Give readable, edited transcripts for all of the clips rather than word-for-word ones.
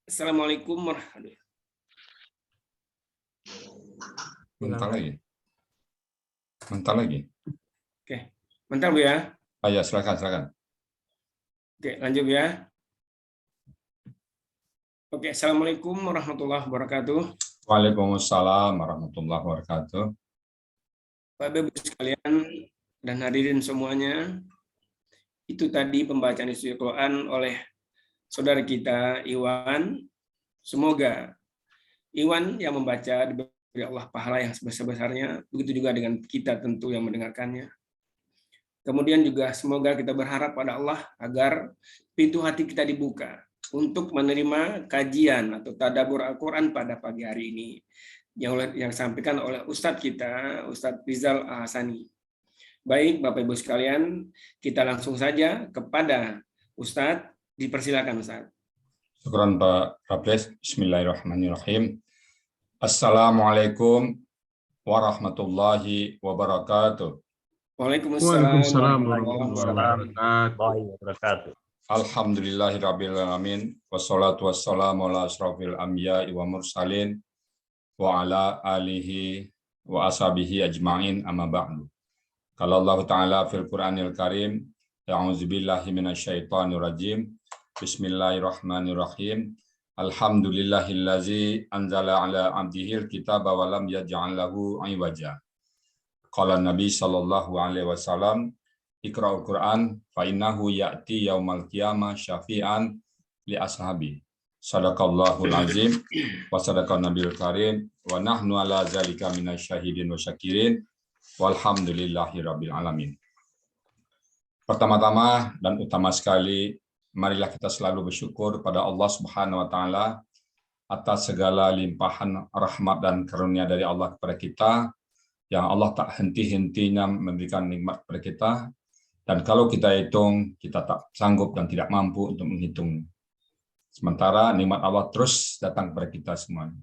Assalamualaikum warahmatullahi wabarakatuh. Bentar lagi. Oke, bentar Bu ya. Ya, silakan. Oke, lanjut ya. Oke, Assalamualaikum warahmatullahi wabarakatuh. Waalaikumsalam warahmatullahi wabarakatuh. Bapak Ibu sekalian dan hadirin semuanya, itu tadi pembacaan isi Al-Quran oleh saudara kita Iwan. Semoga Iwan yang membaca diberi Allah pahala yang sebesar-besarnya, begitu juga dengan kita tentu yang mendengarkannya. Kemudian juga semoga kita berharap pada Allah agar pintu hati kita dibuka untuk menerima kajian atau tadabbur Al-Quran pada pagi hari ini yang disampaikan oleh Ustadz kita, Ustadz Rizal Ahsani. Baik, Bapak Ibu sekalian, kita langsung saja kepada Ustadz. Dipersilakan Ustadz. Syukran Pak Rables. Bismillahirrahmanirrahim. Assalamualaikum warahmatullahi wabarakatuh. Waalaikumsalam warahmatullahi wabarakatuh. Alhamdulillahirrabbilalamin. Wassalatu wassalamu ala asrafil anbiya'i wa mursalin wa ala alihi wa ashabihi ajma'in amma ba'du. Qala Allah Ta'ala fil Qur'anil Karim, a'udzubillahi minasyaitonir rajim. Bismillahirrahmanirrahim. Alhamdulillahillazi anzala ala abdihil kitaba wa lam yaj'al lahu 'iwaja. Qala Nabi sallallahu alaihi wasallam, Iqra'ul Qur'an fa innahu ya'ti yaumal qiyamah syafi'an li ashabi. Sadaqallahul azim wa sadaqan nabiyul karim wa nahnu ala zalika minasyahidin wa syakirin walhamdulillahi rabbil alamin. Pertama-tama dan utama sekali, marilah kita selalu bersyukur pada Allah Subhanahu wa taala atas segala limpahan rahmat dan karunia dari Allah kepada kita, yang Allah tak henti-hentinya memberikan nikmat kepada kita, dan kalau kita hitung, kita tak sanggup dan tidak mampu untuk menghitung. Sementara nikmat Allah terus datang kepada kita semua.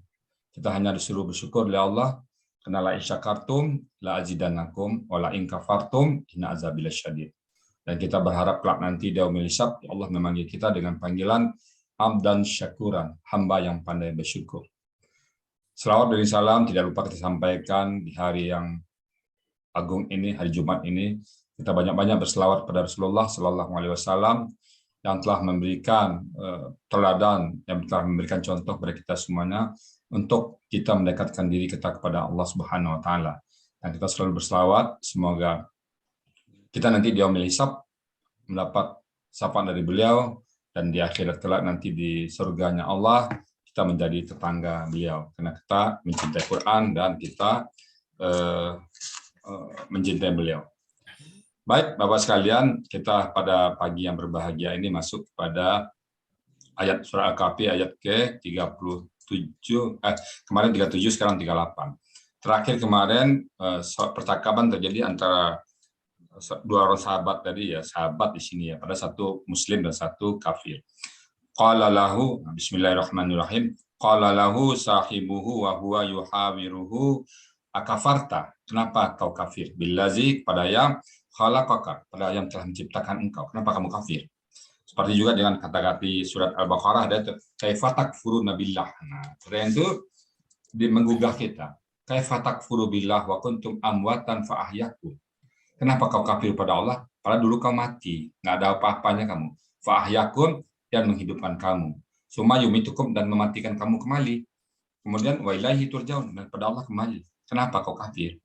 Kita hanya disuruh bersyukur oleh Allah, karena la in syakartum la azidannakum wa la in kafartum inna azabi lasyadid. Dan kita berharap kelak nanti di yaumil hisab Allah memanggil kita dengan panggilan abdan syakuran, hamba yang pandai bersyukur. Selawat dan salam tidak lupa kita sampaikan di hari yang agung ini, hari Jumat ini. Kita banyak-banyak berselawat pada Rasulullah Sallallahu Alaihi Wasallam yang telah memberikan teladan, yang telah memberikan contoh kepada kita semuanya untuk kita mendekatkan diri kita kepada Allah Subhanahu Wa Taala. Dan kita selalu berselawat semoga kita nanti di yaumil hisab mendapat sapaan dari beliau, dan di akhirat kelak nanti di surganya Allah kita menjadi tetangga beliau karena kita mencintai Quran dan kita mencintai beliau. Baik, Bapak sekalian, kita pada pagi yang berbahagia ini masuk pada ayat surah Al-Kahfi ayat ke-37, kemarin 37, sekarang 38. Terakhir kemarin percakapan terjadi antara dua orang sahabat tadi ya, sahabat di sini ya, pada satu muslim dan satu kafir. Qala lahu, bismillahirrahmanirrahim, qala lahu sahibuhu wa huwa yuhawiruhu akafarta, kenapa kau kafir? Billazi, pada yang khalaqaka, pada yang telah menciptakan engkau, kenapa kamu kafir? Seperti juga dengan kata-kata surat Al-Baqarah ada kaifa takfuruna billah. Nah, yang itu menggugah kita. Kaifa takfuru billah wa kuntum amwatan fa ahyakum. Kenapa kau kafir pada Allah? Padahal dulu kau mati, nggak ada apa-apanya kamu. Fa'ahyakum, dan menghidupkan kamu. Summa yumitukum, dan mematikan kamu kembali. Kemudian wa ilaihi turja'un, dan pada Allah kembali. Kenapa kau kafir?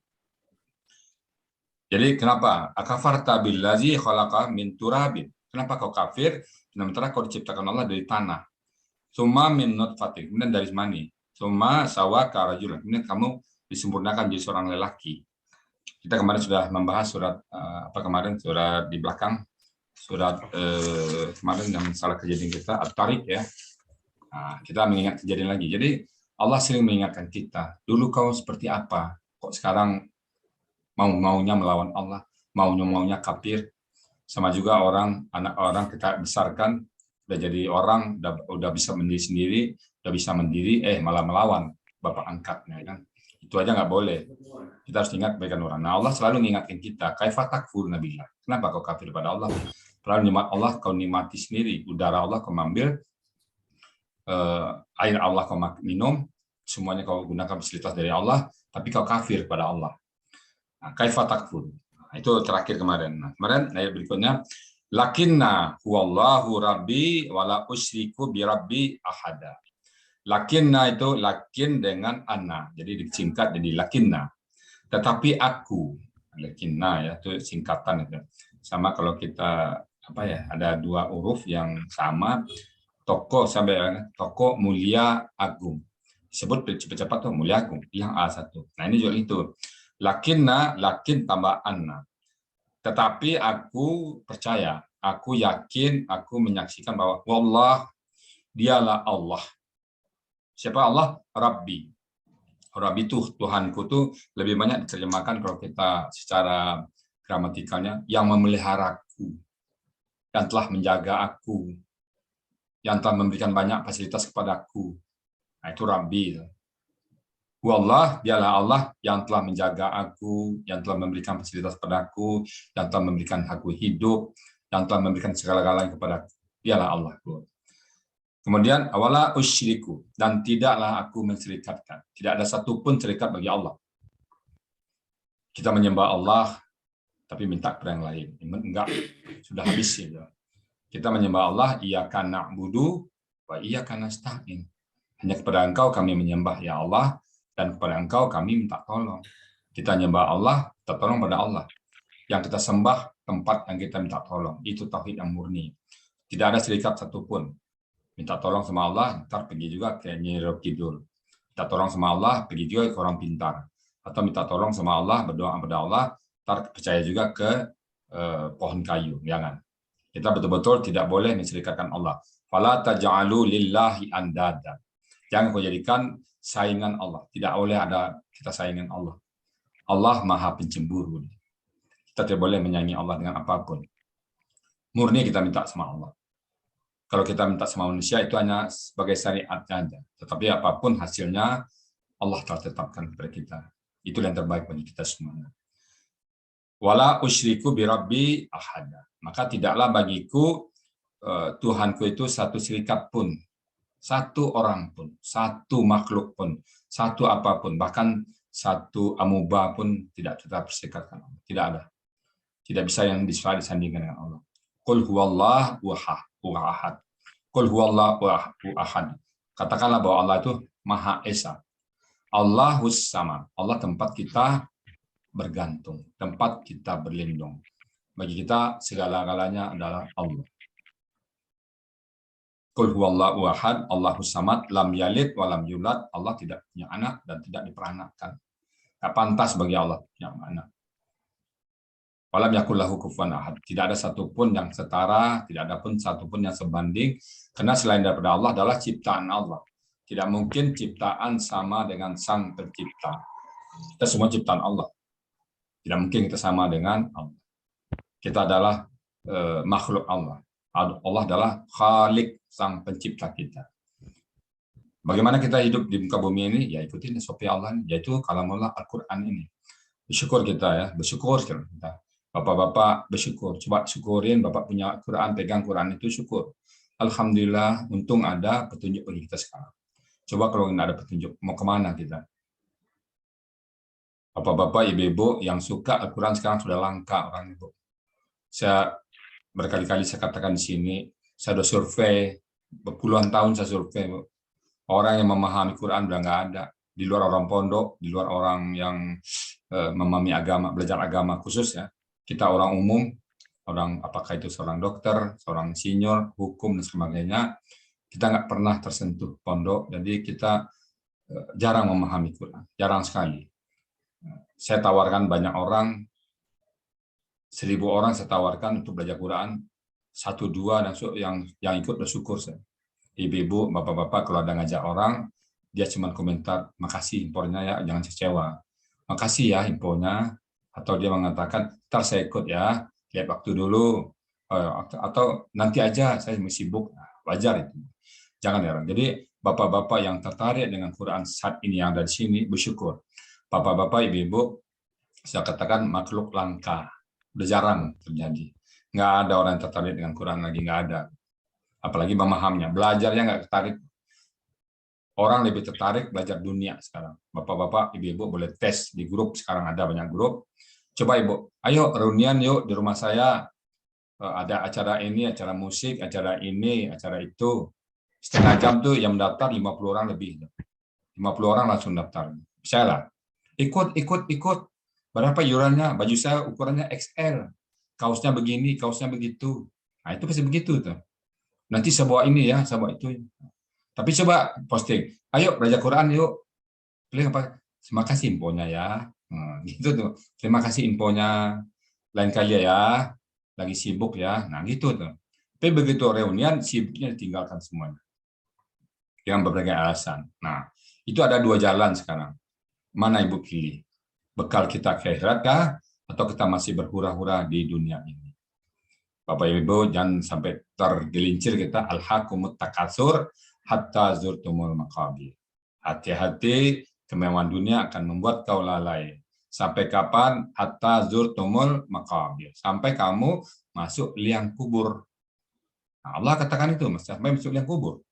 Jadi kenapa? Akafarta billazi khalaqa min turabin. Kenapa kau kafir? Sementara kau diciptakan Allah dari tanah. Summa min nutfatin, kemudian dari mani. Summa sawaka rajulan, kemudian kamu disempurnakan jadi seorang lelaki. Kita kemarin sudah membahas surat surat di belakang, surat kemarin yang salah kejadian kita At-Tariq ya. Nah, kita mengingat kejadian lagi. Jadi Allah sering mengingatkan kita, dulu kau seperti apa? Kok sekarang mau-maunya melawan Allah, maunya kafir. Sama juga anak orang kita besarkan udah jadi orang, udah bisa mendiri sendiri, udah bisa mandiri, malah melawan bapak angkatnya kan. Itu aja nggak boleh. Kita harus ingat kebaikan orang. Nah, Allah selalu mengingatkan kita, kaifa takfuruna billah. Kenapa kau kafir pada Allah? Padahal nikmat Allah kau nikmati sendiri, udara Allah kau ambil, air Allah kau minum, semuanya kau gunakan fasilitas dari Allah, tapi kau kafir pada Allah. Nah, kaifa takfur. Nah, itu terakhir kemarin. Nah, kemarin ayat berikutnya, lakinna huwallahu rabbi wala usyriku bi rabbi ahada. Lakinna itu lakin dengan anna, jadi disingkat jadi lakinna. Tetapi aku, lakinna ya itu singkatan itu. Sama kalau kita ada dua huruf yang sama, toko sampai toko mulia agung. Disebut cepat-cepat tuh mulia agung yang A1. Nah, ini juga itu. Lakinna, lakin tambah anna. Tetapi aku percaya, aku yakin, aku menyaksikan bahwa wallah, dialah Allah. Siapa Allah? Rabbi. Rabbi itu Tuhanku tuh lebih banyak diterjemahkan kalau kita secara gramatikalnya yang memeliharaku, yang telah menjaga aku, yang telah memberikan banyak fasilitas kepadaku. Nah, itu Rabbi. Wallah, dialah Allah yang telah menjaga aku, yang telah memberikan fasilitas padaku, yang telah memberikan aku hidup, yang telah memberikan segala-galanya kepadaku. Dialah Allah. Kemudian, awala usyriku, dan tidaklah aku menserikatkan. Tidak ada satupun serikat bagi Allah. Kita menyembah Allah, tapi minta kepada yang lain. Enggak, sudah habis. Ya. Kita menyembah Allah, iyyaka na'budu wa iyyaka nasta'in. Hanya kepada Engkau kami menyembah, ya Allah, dan kepada Engkau kami minta tolong. Kita menyembah Allah, kita tolong pada Allah. Yang kita sembah, tempat yang kita minta tolong. Itu tauhid yang murni. Tidak ada serikat satupun. Minta tolong sama Allah, ntar pergi juga ke Nyi Roro Kidul. Minta tolong sama Allah, pergi juga ke orang pintar. Atau minta tolong sama Allah, berdoa kepada Allah, ntar percaya juga ke pohon kayu. Jangan. Kita betul-betul tidak boleh menserikatkan Allah. Fala taj'alu lillahi andada. Jangan kau jadikan saingan Allah. Tidak boleh ada kita saingan Allah. Allah Maha Pencemburu. Kita tidak boleh menyaingi Allah dengan apapun. Murni kita minta sama Allah. Kalau kita minta sama manusia itu hanya sebagai syariat saja. Tetapi apapun hasilnya Allah telah tetapkan kepada kita. Itu yang terbaik bagi kita semuanya. Wala usyriku bi rabbi ahada. Maka tidaklah bagiku Tuhanku itu satu serikat pun, satu orang pun, satu makhluk pun, satu apapun, bahkan satu amuba pun tidak kita perserikatkan. Tidak ada. Tidak bisa yang disandingkan dengan Allah. Qul huwallahu ahad. Qul huwallahu ahad. Katakanlah bahwa Allah itu Maha Esa. Allahus Samad. Allah tempat kita bergantung, tempat kita berlindung. Bagi kita segala-galanya adalah Allah. Qul huwallahu ahad, Allahus Samad, lam yalid wa lam yulad. Allah tidak punya anak dan tidak diperanakkan. Tidak pantas bagi Allah punya anak. Walam yakul lahu kufuwan ahad. Tidak ada satupun yang setara, tidak ada pun satupun yang sebanding. Karena selain daripada Allah adalah ciptaan Allah. Tidak mungkin ciptaan sama dengan Sang Pencipta. Kita semua ciptaan Allah. Tidak mungkin kita sama dengan Allah. Kita adalah makhluk Allah. Allah adalah Khalik, Sang Pencipta kita. Bagaimana kita hidup di muka bumi ini? Ya ikutin SOP Allah, yaitu kalamullah Al-Quran ini. Bersyukur kita ya, bersyukur kita. Bapak-bapak bersyukur. Coba syukurin, Bapak punya Quran, pegang Quran itu syukur. Alhamdulillah, untung ada petunjuk bagi kita sekarang. Coba kalau nggak ada petunjuk, mau kemana kita? Bapak-bapak, ibu-ibu yang suka Al-Quran sekarang sudah langka orang ibu. Saya berkali-kali saya katakan di sini, saya sudah survei, berpuluhan tahun saya survei, orang yang memahami Quran sudah nggak ada. Di luar orang pondok, di luar orang yang memahami agama, belajar agama khusus ya. Kita orang umum, orang apakah itu seorang dokter, seorang insinyur, hukum dan sebagainya, kita nggak pernah tersentuh pondok, jadi kita jarang memahami Quran, jarang sekali. Saya tawarkan banyak orang, 1000 orang saya tawarkan untuk belajar Quran, 1-2 yang ikut bersyukur saya. Ibu-ibu, bapak-bapak kalau ada ngajak orang, dia cuma komentar, makasih infonya ya, jangan kecewa. Makasih ya infonya, atau dia mengatakan, ntar saya ikut ya, lihat waktu dulu, atau nanti aja saya masih sibuk. Nah, wajar itu. Jangan ya. Jadi bapak-bapak yang tertarik dengan Quran saat ini yang ada di sini bersyukur. Bapak-bapak, ibu-ibu, saya katakan makhluk langka, udah jarang terjadi. Nggak ada orang yang tertarik dengan Quran lagi, nggak ada. Apalagi memahaminya, belajarnya nggak tertarik. Orang lebih tertarik belajar dunia sekarang. Bapak-bapak, ibu-ibu boleh tes di grup, sekarang ada banyak grup. Coba ibu, ayo reunian yuk di rumah saya. Ada acara ini, acara musik, acara ini, acara itu. Setengah jam tuh yang mendaftar 50 orang lebih. 50 orang langsung daftar. Bisa lah. Ikut. Berapa iurannya? Baju saya ukurannya XL. Kaosnya begini, kaosnya begitu. Nah, itu pasti begitu tuh. Nanti saya bawa ini ya, saya bawa itu. Tapi coba posting, ayo belajar Quran yuk. Pilih apa? Terima kasih infonya ya. Gitu tuh. Terima kasih infonya. Lain kali ya. Lagi sibuk ya. Nah gitu tuh. Tapi begitu reunian, sibuknya ditinggalkan semuanya. Dengan berbagai alasan. Nah, itu ada dua jalan sekarang. Mana ibu pilih? Bekal kita ke akhirat kah? Atau kita masih berhura-hura di dunia ini? Bapak Ibu jangan sampai tergelincir kita al-hakumut takatsur hatta zurtumul maqabir. Hati-hati, kemewahan dunia akan membuat kau lalai. Sampai kapan? Hatta zurtumul maqabir. Sampai kamu masuk liang kubur. Nah, Allah katakan itu, sampai masuk liang kubur.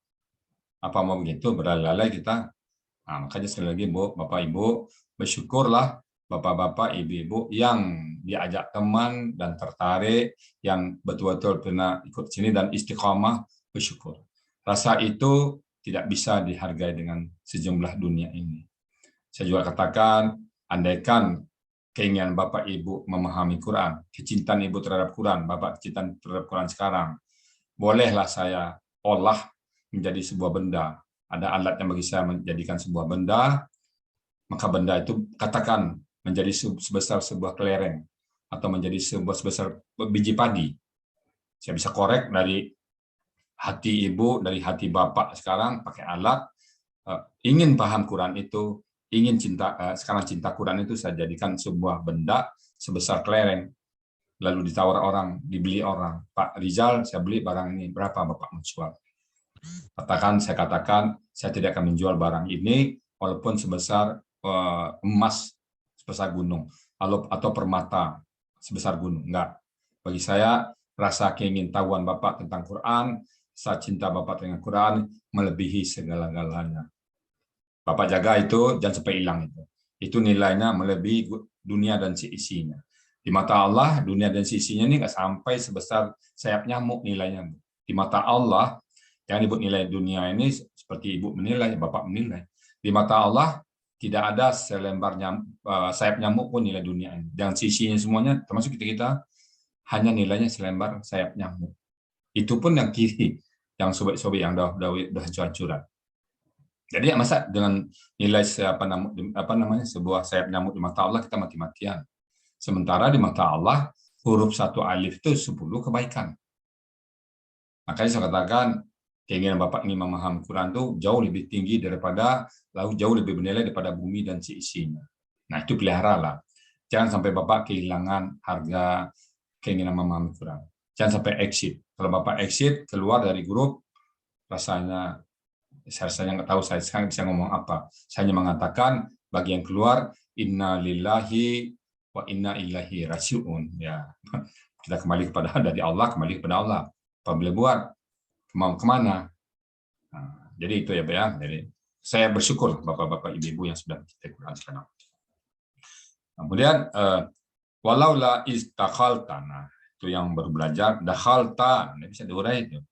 Apa mau begitu? Berlalai kita. Nah, makanya sekali lagi, Bu, Bapak Ibu, bersyukurlah Bapak-bapak, ibu-ibu yang diajak teman dan tertarik, yang betul-betul pernah ikut sini dan istiqomah, bersyukur. Rasa itu tidak bisa dihargai dengan sejumlah dunia ini. Saya juga katakan, andaikan keinginan Bapak Ibu memahami Quran, kecintaan Ibu terhadap Quran, Bapak kecintaan terhadap Quran sekarang, bolehlah saya olah menjadi sebuah benda. Ada alat yang bagi saya menjadikan sebuah benda, maka benda itu katakan menjadi sebesar sebuah kelereng atau menjadi sebuah sebesar biji padi. Saya bisa korek dari hati ibu, dari hati bapak sekarang pakai alat, ingin paham Quran itu, ingin cinta, sekarang cinta Quran itu saya jadikan sebuah benda sebesar kelereng. Lalu ditawar orang, dibeli orang. Pak Rizal, saya beli barang ini, berapa Bapak menjual? Saya katakan, saya tidak akan menjual barang ini walaupun sebesar emas sebesar gunung atau permata sebesar gunung. Enggak. Bagi saya rasa keingintahuan Bapak tentang Quran, rasa cinta Bapak dengan Quran melebihi segala-galanya. Bapak jaga itu, jangan sampai hilang itu. Itu nilainya melebihi dunia dan isinya. Di mata Allah, dunia dan isinya ini nggak sampai sebesar sayap nyamuk nilainya. Di mata Allah, yang ibu nilai dunia ini seperti ibu menilai, Bapak menilai. Di mata Allah, tidak ada selembar sayap nyamuk pun nilai dunia ini. Dan sisinya semuanya, termasuk kita hanya nilainya selembar sayap nyamuk. Itu pun yang kiri, yang sobek-sobek yang udah hancur-hancuran. Jadi masa dengan nilai sebuah sayap nyamuk di mata Allah kita mati-matian. Sementara di mata Allah huruf satu alif itu 10 kebaikan. Makanya saya katakan keinginan Bapak ingin memahami Quran itu jauh lebih tinggi daripada, lalu jauh lebih bernilai daripada bumi dan isinya. Nah itu peliharalah. Jangan sampai Bapak kehilangan harga keinginan memahami Quran. Jangan sampai exit. Kalau Bapak exit keluar dari grup, rasanya saya nggak tahu saya sekarang bisa ngomong apa. Saya hanya mengatakan bagi yang keluar, inna lillahi wa inna ilaihi raji'un. Ya, kita kembali kepada dari Allah, kembali kepada Allah. Apa boleh buat? Mau kemana? Nah, jadi itu ya Pak ya. Jadi saya bersyukur bapak-bapak ibu-ibu yang sudah kita Quran sekarang. Kemudian walaula istakhalta, nah, itu yang baru belajar dakhalta, ini bisa diurai itu.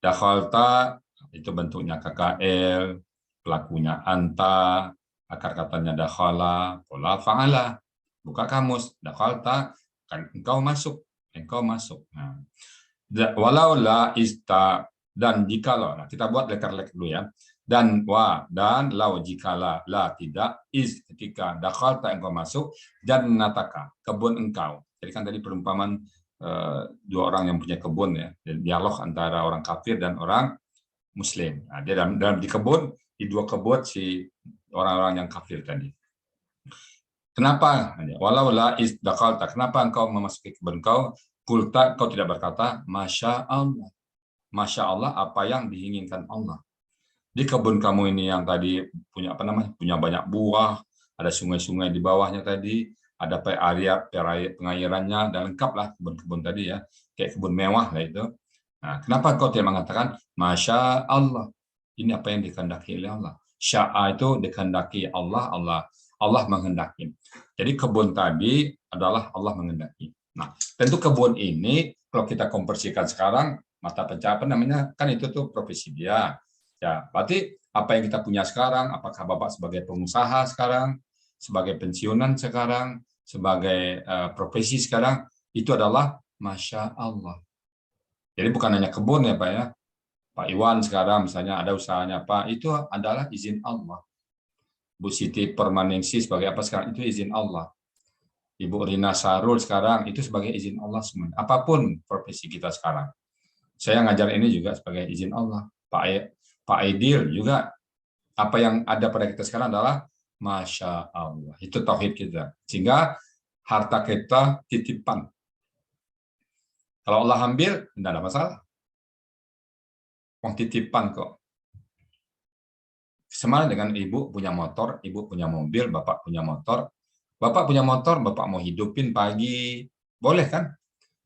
Dakhalta itu bentuknya KKL, pelakunya anta, akar katanya dakhala, pola fa'ala. Buka kamus, dakhalta kan engkau masuk. Nah, walau la ista dan jikalau, nah kita buat lekar-lekar dulu ya, dan lau jikala la tidak is ketika dakhalta engkau masuk dan nataka kebun engkau. Jadi kan tadi perumpamaan dua orang yang punya kebun ya, dialog antara orang kafir dan orang muslim. Nah, dia dalam di kebun, di dua kebun si orang-orang yang kafir tadi. Kenapa? Walau la is dakhalta, kenapa engkau memasuki kebun engkau? Kulta, kau tidak berkata, Masya Allah. Masya Allah, apa yang diinginkan Allah. Di kebun kamu ini yang tadi punya punya banyak buah, ada sungai-sungai di bawahnya tadi, ada pengairannya, dan lengkap lah kebun-kebun tadi ya, kayak kebun mewah lah itu. Nah, kenapa kau tidak mengatakan Masya Allah? Ini apa yang dikehendaki oleh Allah. Sya'a itu dikehendaki Allah, Allah menghendaki. Jadi kebun tadi adalah Allah menghendaki. Nah, tentu kebun ini kalau kita konversikan sekarang mata pencaharian namanya kan itu tuh profesi dia. Ya, berarti apa yang kita punya sekarang, apakah Bapak sebagai pengusaha sekarang, sebagai pensiunan sekarang, sebagai profesi sekarang, itu adalah Masya Allah. Jadi bukan hanya kebun ya Pak ya. Pak Iwan sekarang misalnya ada usahanya Pak, itu adalah izin Allah. Bu Siti Permaningsi sebagai apa sekarang, itu izin Allah. Ibu Rina Sarul sekarang, itu sebagai izin Allah semua. Apapun profesi kita sekarang. Saya ngajar ini juga sebagai izin Allah. Pak Aidil juga, apa yang ada pada kita sekarang adalah Masya Allah. Itu tauhid kita. Sehingga harta kita titipan. Kalau Allah ambil, tidak ada masalah. Titipan kok. Sama dengan ibu punya motor, ibu punya mobil, bapak punya motor. Bapak punya motor, bapak mau hidupin pagi, boleh kan?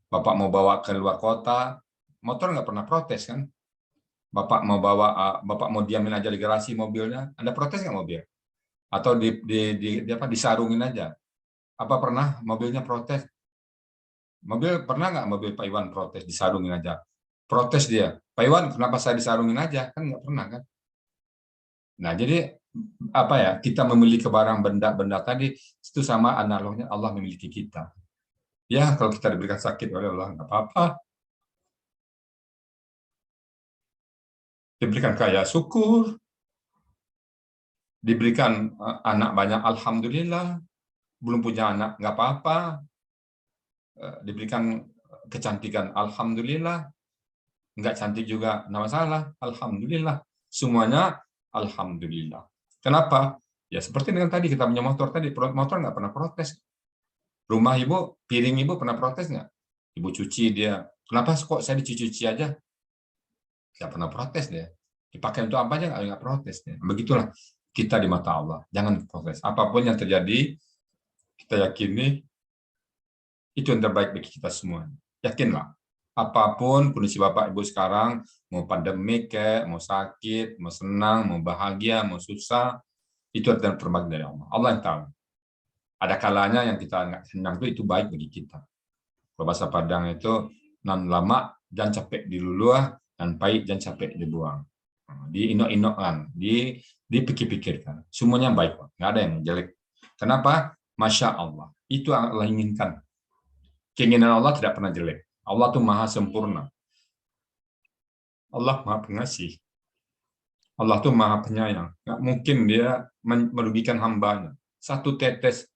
Bapak mau bawa ke luar kota, motor nggak pernah protes kan? Bapak mau bapak mau diamin aja di garasi mobilnya, Anda protes nggak mobil? Atau disarungin aja? Apa pernah mobilnya protes? Mobil pernah nggak mobil Pak Iwan protes disarungin aja? Protes dia, Pak Iwan kenapa saya disarungin aja? Kan nggak pernah kan? Nah jadi apa ya, kita memiliki barang benda-benda tadi itu sama analognya Allah memiliki kita. Ya kalau kita diberikan sakit oleh Allah nggak apa-apa. Diberikan kaya syukur, diberikan anak banyak alhamdulillah, belum punya anak nggak apa-apa, diberikan kecantikan alhamdulillah, nggak cantik juga nggak masalah, alhamdulillah, semuanya alhamdulillah. Kenapa? Ya seperti dengan tadi kita punya motor tadi, motor nggak pernah protes. Rumah ibu, piring ibu pernah protes nggak? Ibu cuci dia, kenapa kok saya dicuci aja? Nggak pernah protes dia. Dipakai untuk apa aja nggak protes dia. Begitulah kita di mata Allah, jangan protes. Apapun yang terjadi, kita yakini itu yang terbaik bagi kita semua. Yakinlah. Apapun kondisi Bapak Ibu sekarang, mau pandemi mau sakit, mau senang, mau bahagia, mau susah, itu adalah terbaik dari Allah. Allah yang tahu. Ada kalanya yang kita nggak senang itu baik bagi kita. Kalau bahasa Padang itu nan lama dan capek diluluah, dan pahit dan capek dibuang. Diinok-inokkan, dipikir-pikirkan. Semuanya baik, nggak ada yang jelek. Kenapa? Masya Allah. Itu yang Allah inginkan. Keinginan Allah tidak pernah jelek. Allah itu maha sempurna. Allah maha pengasih. Allah itu maha penyayang. Nggak mungkin dia merugikan hambanya. Satu tetes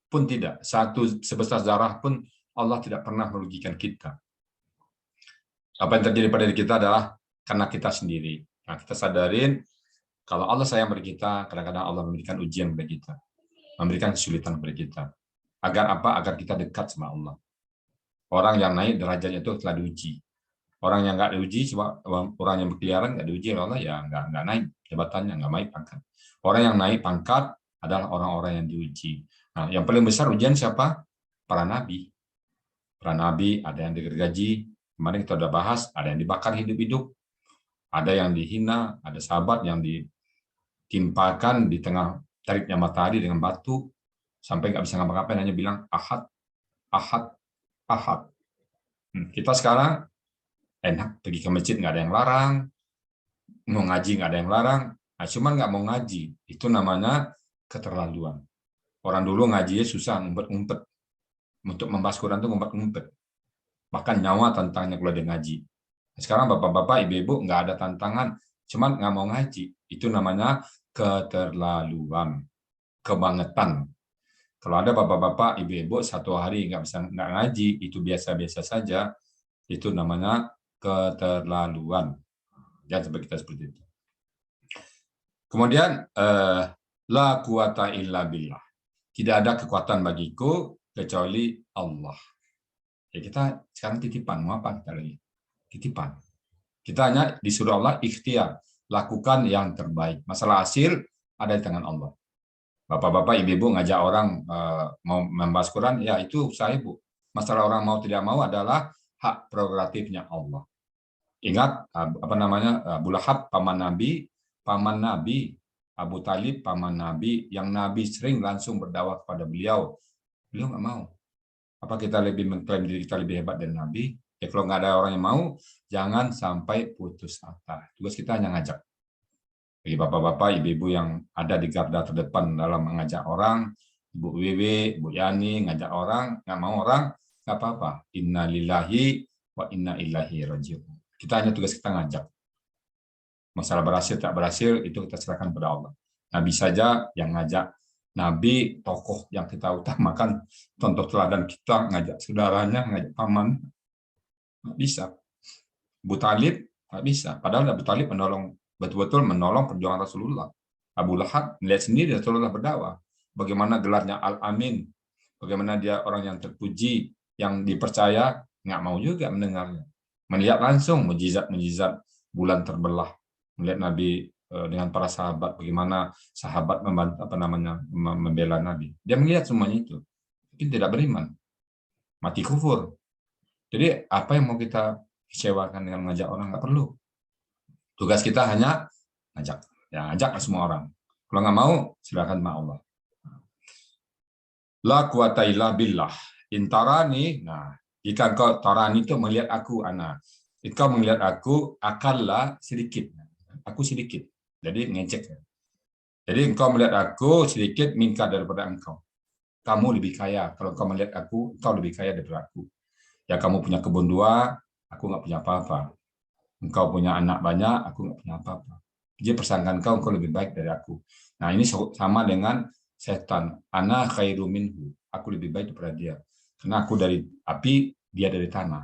pun tidak. Satu sebesar darah pun Allah tidak pernah merugikan kita. Apa yang terjadi pada diri kita adalah karena kita sendiri. Nah, kita sadarin kalau Allah sayang pada kita, kadang-kadang Allah memberikan ujian kepada kita. Memberikan kesulitan kepada kita. Agar apa? Agar kita dekat sama Allah. Orang yang naik derajatnya itu telah diuji. Orang yang nggak diuji, orang yang berkeliaran nggak diuji oleh Allah, ya nggak naik jabatannya, nggak naik pangkat. Orang yang naik pangkat adalah orang-orang yang diuji. Nah, yang paling besar ujian siapa? Para nabi. Para nabi ada yang digergaji, kemarin kita sudah bahas, ada yang dibakar hidup-hidup, ada yang dihina, ada sahabat yang ditimpakan di tengah teriknya matahari dengan batu, sampai nggak bisa ngapa-ngapain, hanya bilang ahad, ahad, ahad. Kita sekarang enak pergi ke masjid nggak ada yang larang, mau ngaji nggak ada yang larang, nah, cuman nggak mau ngaji, itu namanya keterlaluan. Orang dulu ngajinya susah, ngumpet-ngumpet. Untuk membahas Quran itu ngumpet-ngumpet. Bahkan nyawa tantangannya kalau dia ngaji. Sekarang bapak-bapak, ibu-ibu nggak ada tantangan, cuman nggak mau ngaji. Itu namanya keterlaluan, kebangetan. Kalau ada bapak-bapak, ibu-ibu satu hari nggak ngaji, itu biasa-biasa saja, itu namanya keterlaluan. Jangan sampai kita seperti itu. Kemudian la quwata illa billah. Tidak ada kekuatan bagiku kecuali Allah. Ya kita sekarang titipan, mau apa kita lagi? Titipan. Kita hanya disuruh Allah ikhtiar, lakukan yang terbaik. Masalah hasil ada di tangan Allah. Bapak-bapak, ibu-ibu ngajak orang mau membahas Quran, ya itu usaha ibu. Masalah orang mau tidak mau adalah hak prerogatifnya Allah. Ingat apa namanya, Abu Lahab paman Nabi, Abu Talib paman Nabi, yang Nabi sering langsung berdakwah kepada beliau. Beliau nggak mau. Apa kita lebih mengklaim diri kita lebih hebat dari Nabi? Ya kalau nggak ada orang yang mau, jangan sampai putus asa. Tugas kita hanya ngajak. Bagi bapak-bapak, ibu-ibu yang ada di garda terdepan dalam mengajak orang, Ibu Wiwi, Ibu Yani, ngajak orang, nggak mau orang, nggak apa-apa. Inna lillahi wa inna ilaihi rajiun. Kita hanya tugas kita ngajak. Masalah berhasil tak berhasil, itu kita serahkan pada Allah. Nabi saja yang ngajak. Nabi, tokoh yang kita utamakan, contoh teladan kita, ngajak saudaranya, ngajak paman, nggak bisa. Abu Talib, nggak bisa. Padahal Abu Talib betul-betul menolong perjuangan Rasulullah. Abu Lahab melihat sendiri Rasulullah berdakwah. Bagaimana gelarnya Al-Amin, bagaimana dia orang yang terpuji, yang dipercaya, nggak mau juga mendengarnya. Melihat langsung mujizat-mujizat bulan terbelah, melihat Nabi dengan para sahabat, bagaimana sahabat membantu membela Nabi. Dia melihat semuanya itu, mungkin tidak beriman, mati kufur. Jadi apa yang mau kita kecewakan dengan mengajak orang? Nggak perlu. Tugas kita hanya ngajak, ya ajak semua orang. Kalau nggak mau, silakan sama Allah. La quwata illa billah. Intarani, nah, jika engkau tarani itu melihat aku, ana. Engkau melihat aku, akallah sedikit. Aku sedikit. Jadi ngecek. Jadi engkau melihat aku sedikit minta daripada engkau. Kamu lebih kaya. Kalau engkau melihat aku, engkau lebih kaya daripada aku. Ya kamu punya kebun 2, aku nggak punya apa-apa. Engkau punya anak banyak, aku nggak punya apa-apa. Dia persangkaan engkau lebih baik dari aku. Nah ini sama dengan setan. Ana khairu minhu. Aku lebih baik daripada dia. Karena aku dari api, dia dari tanah.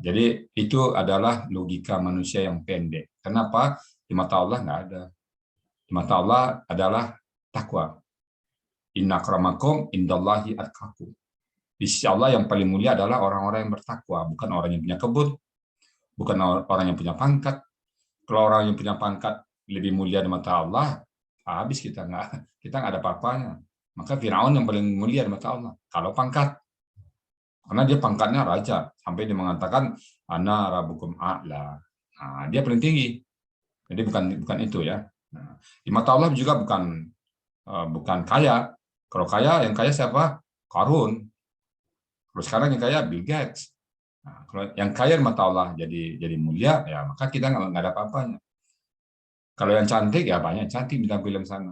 Jadi itu adalah logika manusia yang pendek. Kenapa? Di mata Allah nggak ada. Di mata Allah adalah takwa. Inna akramakum indallahi atqakum. Di sisi Allah yang paling mulia adalah orang-orang yang bertakwa, bukan orang yang punya kebun, bukan orang yang punya pangkat. Kalau orang yang punya pangkat lebih mulia di mata Allah, habis kita nggak ada apa-apanya. Maka Firaun yang paling mulia di mata Allah kalau pangkat, karena dia pangkatnya raja, sampai dia mengatakan ana rabbukum a'la. Nah, dia paling tinggi. Jadi bukan itu ya. Nah, di mata Allah juga bukan kaya. Kalau kaya, yang kaya siapa? Qarun. Terus sekarang yang kaya Bill Gates. Nah, kalau yang kaya di mata Allah jadi mulia, ya maka kita nggak ada apa-apanya. Kalau yang cantik, ya banyak cantik bintang film sana.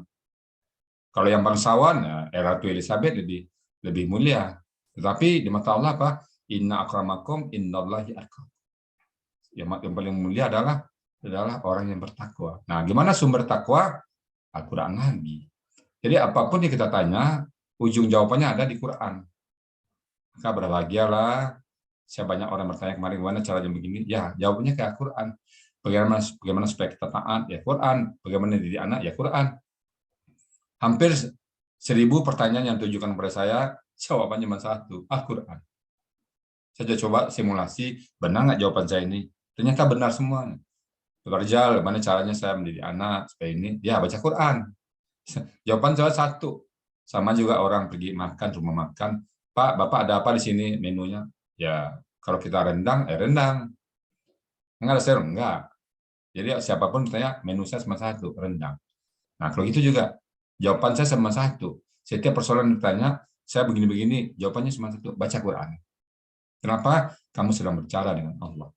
Kalau yang bangsawan, ya Ratu Elizabeth lebih mulia. Tetapi di mata Allah apa? Inna akramakum innallahi atqakum. Yang paling mulia adalah orang yang bertakwa. Nah, gimana sumber takwa? Al-Quran lagi. Jadi apapun yang kita tanya, ujung jawabannya ada di Quran. Maka berbahagialah. Saya banyak orang bertanya kemarin gimana caranya begini. Ya, jawabannya ke Al-Quran. Bagaimana supaya kita taat? Ya Quran. Bagaimana didik anak? Ya Quran. Hampir 1000 pertanyaan yang ditujukan kepada saya, jawabannya cuma satu, Al-Quran. Saya coba simulasi, benar nggak jawaban saya ini? Ternyata benar semuanya. Bekerja, bagaimana caranya saya mendidik anak supaya ini? Ya baca Quran. Jawaban saya satu. Sama juga orang pergi makan, rumah makan. Pak, Bapak ada apa di sini menunya? Ya, kalau kita rendang, rendang. Enggak ada serung, enggak. Jadi siapapun bertanya, menu saya cuma satu, rendang. Nah, kalau gitu juga, jawaban saya cuma satu. Setiap persoalan ditanya, saya begini-begini, jawabannya cuma satu, baca Quran. Kenapa? Kamu sedang berbicara dengan Allah.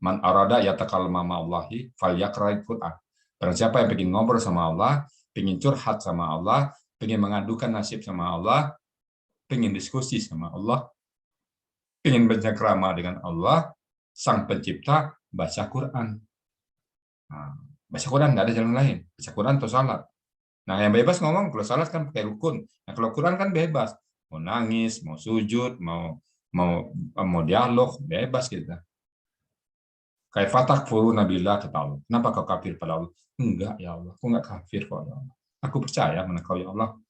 Man arada yatakallama ma'allahi falyaqra'il Quran. Barang siapa yang ingin ngobrol sama Allah, ingin curhat sama Allah, ingin mengadukan nasib sama Allah, ingin diskusi sama Allah, ingin bercengkrama dengan Allah, Sang Pencipta, baca Quran. Nah, baca Quran, nggak ada jalan lain. Baca Quran atau salat. Nah, yang bebas ngomong, kalau salat kan pakai rukun. Nah, kalau Quran kan bebas. Mau nangis, mau sujud, mau dialog, bebas kita. Kayak fatak furu nabilah kata Allah. Kenapa kau kafir pada Allah? Enggak ya Allah, aku enggak kafir pada Allah. Aku percaya mana kau ya Allah.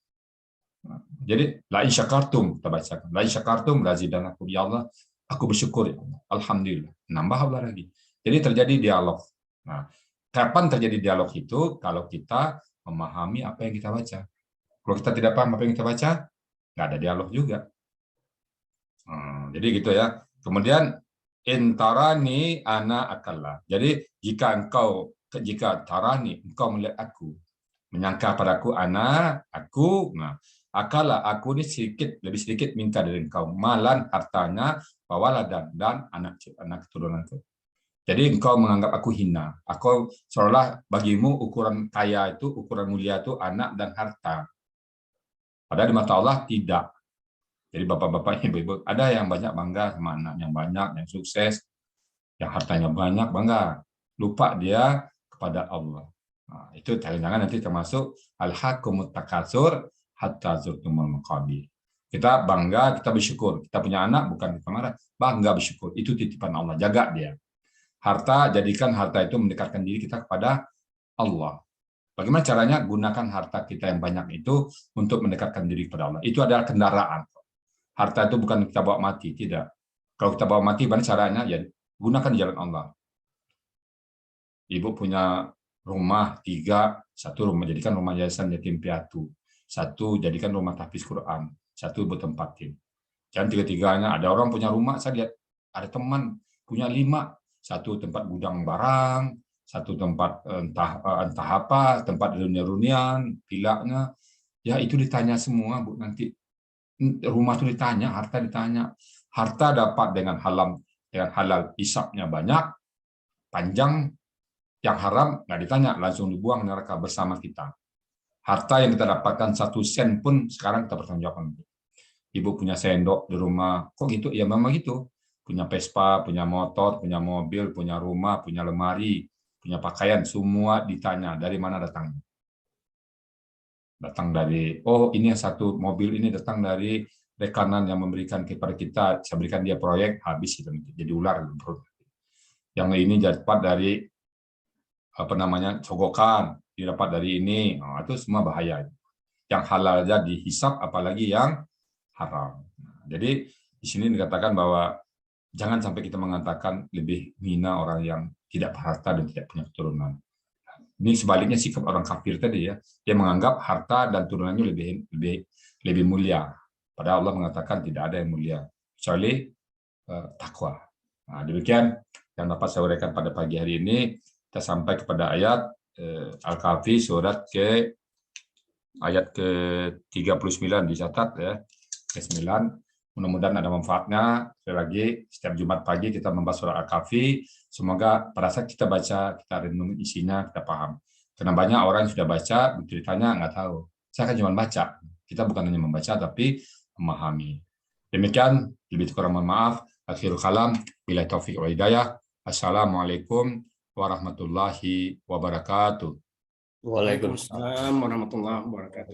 Nah, jadi la in syakartum, kita bacakan. La in syakartum lazidanakum ya Allah. Aku bersyukur ya Allah. Alhamdulillah. Nambah Allah lagi. Jadi terjadi dialog. Nah, kapan terjadi dialog itu? Kalau kita memahami apa yang kita baca. Kalau kita tidak paham apa yang kita baca, nggak ada dialog juga. Jadi gitu ya. Kemudian intarani ana akalla. Jadi jika tarani, engkau melihat aku, menyangka padaku ana, aku, nah akala aku ini lebih sedikit minta dari engkau, malan hartanya, wawaladan dan anak keturunanku. Jadi engkau menganggap aku hina. Aku seolah bagimu ukuran kaya itu, ukuran mulia itu anak dan harta. Padahal di mata Allah tidak. Jadi bapak-bapak, ibu-ibu, ada yang banyak bangga sama anak yang banyak, yang sukses, yang hartanya banyak, bangga. Lupa dia kepada Allah. Nah, itu jangan-jangan nanti termasuk al-hakumut takasur hatta zurtumul maqabir. Kita bangga, kita bersyukur. Kita punya anak, bukan kita marah. Bangga bersyukur. Itu titipan Allah. Jaga dia. Harta, jadikan harta itu mendekatkan diri kita kepada Allah. Bagaimana caranya? Gunakan harta kita yang banyak itu untuk mendekatkan diri kepada Allah. Itu adalah kendaraan. Harta itu bukan kita bawa mati, tidak. Kalau kita bawa mati, bagaimana caranya? Ya, gunakan jalan Allah. Ibu punya rumah 3, 1 rumah jadikan rumah yayasan yatim piatu, 1 jadikan rumah tahfiz Quran, 1 buat tempatin. Jangan tiga-tiganya. Ada orang punya rumah, saya lihat ada teman punya 5, 1 tempat gudang barang, 1 tempat entah apa, tempat reunian, vilanya. Ya itu ditanya semua, Bu, nanti. Rumah itu ditanya, harta ditanya. Harta dapat dengan halal hisapnya banyak, panjang. Yang haram nggak ditanya, langsung dibuang neraka bersama kita. Harta yang kita dapatkan 1 sen pun sekarang kita pertanggungjawabkan. Ibu punya sendok di rumah, kok gitu? Ya memang gitu. Punya Vespa, punya motor, punya mobil, punya rumah, punya lemari, punya pakaian, semua ditanya dari mana datangnya. Datang dari, oh ini 1 mobil ini datang dari rekanan yang memberikan kepada kita, saya berikan dia proyek, habis itu jadi ular. Yang ini dapat dari sogokan, didapat dari ini, nah, itu semua bahaya. Yang halal aja dihisap, apalagi yang haram. Nah, jadi di sini dikatakan bahwa jangan sampai kita mengatakan lebih hina orang yang tidak berharta dan tidak punya keturunan. Ini sebaliknya sikap orang kafir tadi ya, dia menganggap harta dan turunannya lebih mulia. Padahal Allah mengatakan tidak ada yang mulia kecuali takwa. Nah, demikian yang dapat saya uraikan pada pagi hari ini. Kita sampai kepada ayat Al-Kahfi surat ayat ke-39 dicatat ya, ke-9. Mudah-mudahan ada manfaatnya. Sekali lagi, setiap Jumat pagi kita membahas surah Al-Kahfi. Semoga pada saat kita baca, kita renung isinya, kita paham. Karena banyak orang yang sudah baca, ceritanya nggak tahu. Saya kan cuma baca. Kita bukan hanya membaca, tapi memahami. Demikian, lebih kurang mohon maaf. Akhirul kalam, billahi taufiq wal hidayah. Assalamualaikum warahmatullahi wabarakatuh. Waalaikumsalam warahmatullahi wabarakatuh.